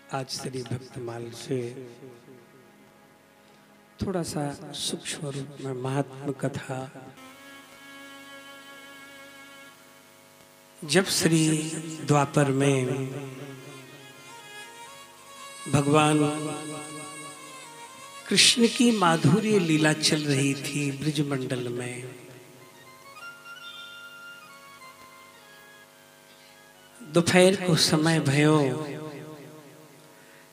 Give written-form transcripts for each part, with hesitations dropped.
आज श्री भक्तमाल से थोड़ा सा सूक्ष्म रूप में महात्म कथा। जब श्री द्वापर में भगवान कृष्ण की माधुर्य लीला चल रही थी ब्रजमंडल में, दोपहर को समय भयो,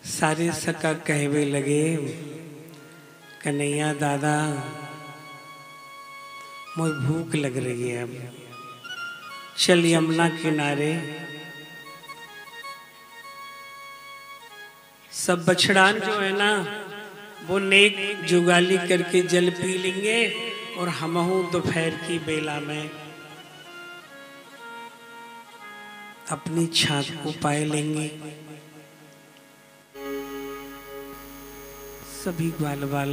सारे सका कहवे लगे, कन्हैया दादा मुझे भूख लग रही है, अब चल यमुना किनारे सब बछड़ान जो है ना वो नेक जुगाली करके जल पी लेंगे और हमहू दोपहर की बेला में अपनी छाछ को पाए लेंगे। सभी ग्वाल बाल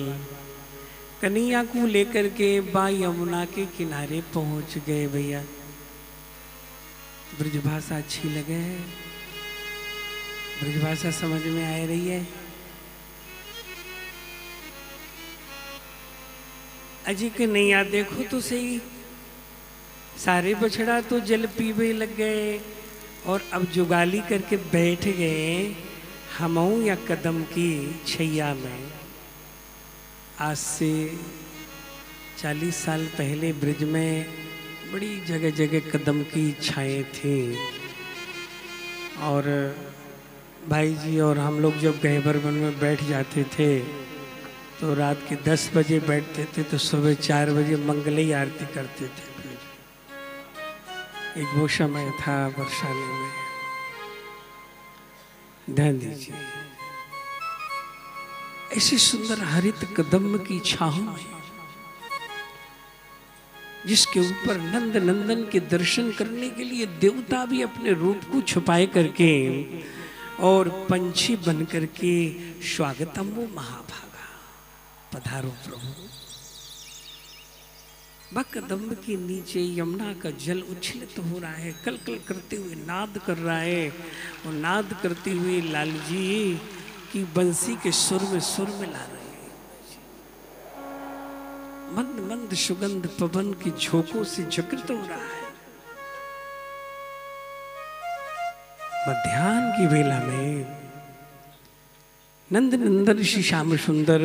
कन्हैया को लेकर के बा यमुना के किनारे पहुंच गए। भैया ब्रजभाषा अच्छी लगे, ब्रजभाषा समझ में आ रही है। अजी कन्हैया देखो तो सही, सारे बछड़ा तो जल पीवे लग गए और अब जुगाली करके बैठ गए हमऊ या कदम की छैया में। आज से 40 साल पहले ब्रज में बड़ी जगह जगह कदम की छाएं थी और भाई जी और हम लोग जब गहबर वन में बैठ जाते थे तो रात के 10 बजे बैठते थे तो सुबह 4 बजे मंगलई आरती करते थे। एक वो समय था वर्षाले में, ध्यान दीजिए। ऐसी सुंदर हरित कदम की छाहों में जिसके ऊपर नंद नंदन के दर्शन करने के लिए देवता भी अपने रूप को छुपाए करके और पंछी बन करके स्वागतम वो महाभागा, पधारो प्रभु। कदम्ब के नीचे यमुना का जल उच्छलित हो रहा है, कल कल करते हुए नाद कर रहा है और नाद करते हुए लाल जी की बंसी के सुर में ला रहे हैं। मंद मंद सुगंध पवन की झोंकों से जगृत हो रहा है। मध्याह्न की बेला में नंद नंदन श्री श्याम सुंदर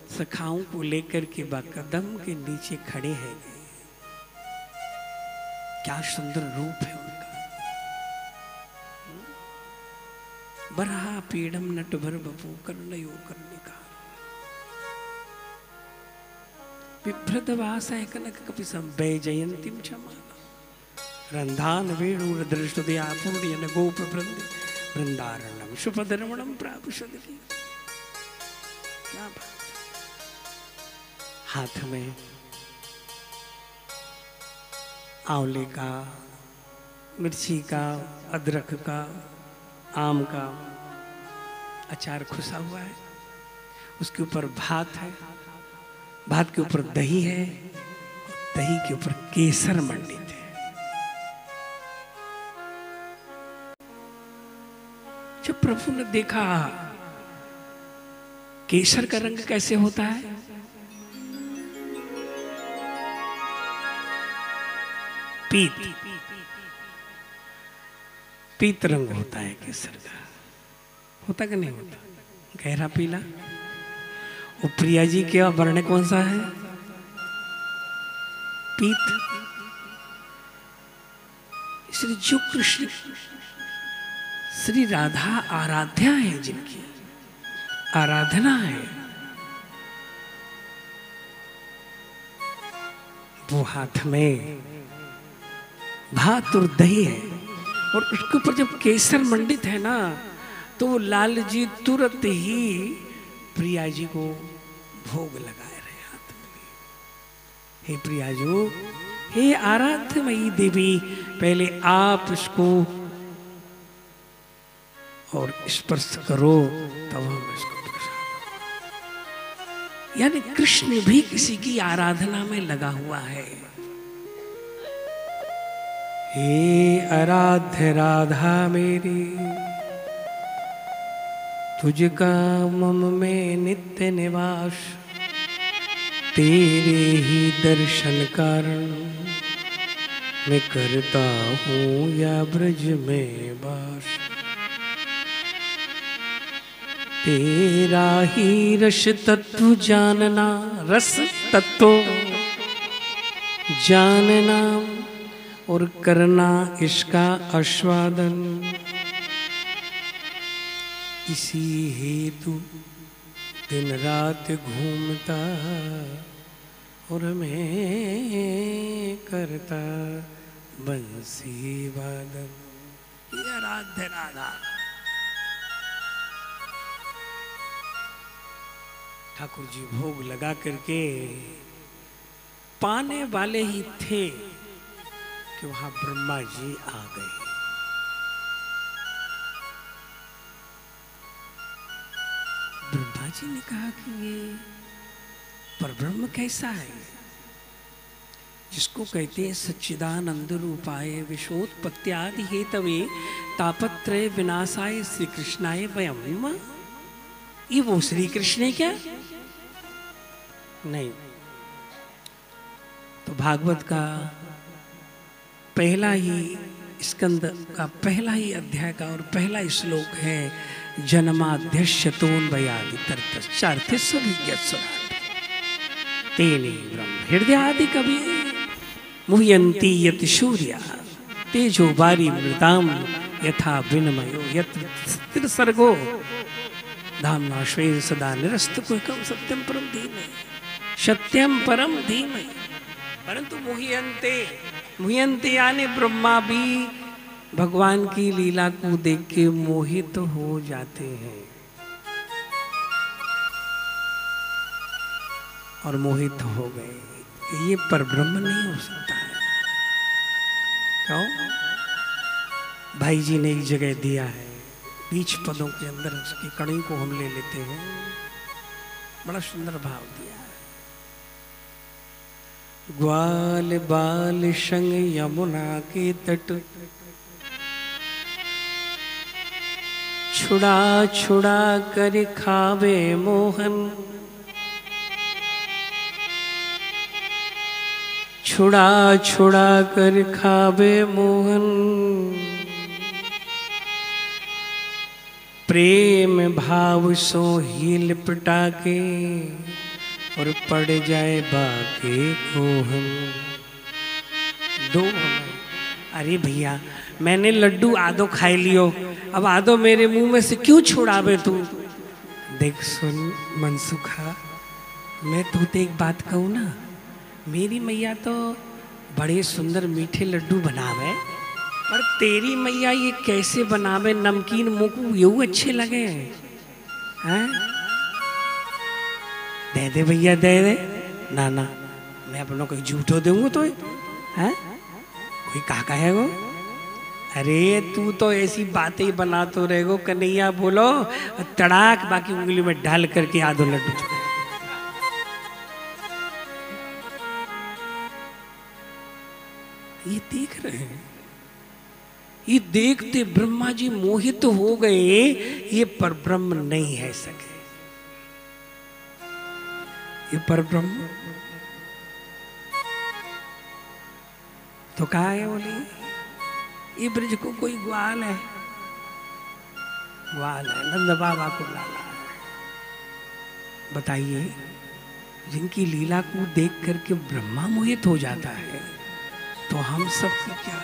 सखाओं को लेकर के कदम के नीचे खड़े हैं। क्या सुंदर रूप है उनका। बरहा पीड़म नटभर बपू कर्णयो कर्णिका, विभ्रद वासाय कनक कपिसं वैजयंतीम क्षमाला, रंधान वेणु दृष्टदया पूर्णयन गोप वृंद वृंदारणम सुपदरमणम प्रापुषदति। क्या बात। हाथ में आंवले का, मिर्ची का, अदरक का, आम का अचार खुसा हुआ है। उसके ऊपर भात है, भात के ऊपर दही है, दही के ऊपर केसर मंडित है। जब प्रभु ने देखा केसर का रंग कैसे होता है, पीत पीत रंग होता है केसर का, होता कि नहीं होता, गहरा पीला। वो प्रिया जी का वर्ण कौन सा है, पीत। इसलिए जो कृष्ण श्री राधा आराध्या है, जिनकी आराधना है, वो हाथ में भात और दही है और उसके ऊपर जब केसर मंडित है ना तो लाल जी तुरंत ही प्रिया जी को भोग लगाए रहे हाथ में। हे प्रिया जी, हे आराध्यमयी देवी, पहले आप इसको और स्पर्श करो तब हम इसको प्रसाद। यानी कृष्ण भी किसी की आराधना में लगा हुआ है। हे आराध्य राधा मेरी, तुझका मम में नित्य निवास, तेरे ही दर्शन कारण मैं करता हूँ या ब्रज में वास। तेरा ही रस तत्व जानना, रस तत्व जानना और करना इसका आस्वादन, इसी हेतु दिन रात घूमता और मैं करता बंसी वादन। ये राधे राधा। ठाकुर जी भोग लगा करके पाने वाले ही थे कि वहां ब्रह्मा जी आ गए। ब्रह्मा जी ने कहा कि ये परब्रह्म कैसा है, जिसको कहते हैं सच्चिदानंद रूपाय विश्वोत्पत्त्यादि हेतवे तापत्रय विनाशाय श्री कृष्णाय वयम। ये वो श्री कृष्ण है क्या? नहीं। तो भागवत का पहला ही स्कंद का पहला ही अध्याय का और पहला श्लोक है जन्माद्यश्यतोन्वयादि तेने ब्रह्म हृदयादि कवि मुह्यन्ति यति सूर्या तेजो वारी मृताम यथा विनिमयो यत्र सर्गो धामना श्वेन सदा निरस्तकुहकं सत्यम परम धीमहि, सत्यम परम धीमहि। परंतु मुह्यन्ते यानी ब्रह्मा भी भगवान की लीला को देख के मोहित हो जाते हैं और मोहित हो गए। ये परब्रह्म नहीं हो सकता है। क्यों? भाई जी ने एक जगह दिया है, बीच पदों के अंदर उसकी कड़ी को हम ले लेते हैं, बड़ा सुंदर भाव दिया है। ग्वाल बाल संग यमुना के तट, छुड़ा छुड़ा कर खावे मोहन, छुड़ा छुड़ा कर खावे मोहन, प्रेम भाव सो ही लिपटा के और पड़ जाए बाके कोहन। दो अरे भैया मैंने लड्डू आधो खाई लियो, अब आधो मेरे मुंह में से क्यों छुड़ावे तू? देख सुन मनसुखा, मैं तुझे एक बात कहूँ ना, मेरी मैया तो बड़े सुंदर मीठे लड्डू बनावे, पर तेरी मैया ये कैसे बनावे नमकीन, मुँह को यूं अच्छे लगे हैं? दे दे भैया दे दे। ना ना मैं अपनों को झूठो दूंगा तो है कोई काका है वो? अरे तू तो ऐसी बातें ही बना तो रहेगो, कन्हैया बोलो तड़ाक बाकी उंगली में डाल करके आधो लड्डू चुका। ये देख रहे हैं, ये देखते ब्रह्मा जी मोहित हो गए, ये परब्रह्म नहीं है सके। ये परब्रह्म तो कहा है? बोली ये ब्रज को कोई ग्वाल है, ग्वाल है, नंद बाबा को लाला है। बताइए, जिनकी लीला को देख करके ब्रह्मा मोहित हो जाता है, तो हम सब क्या?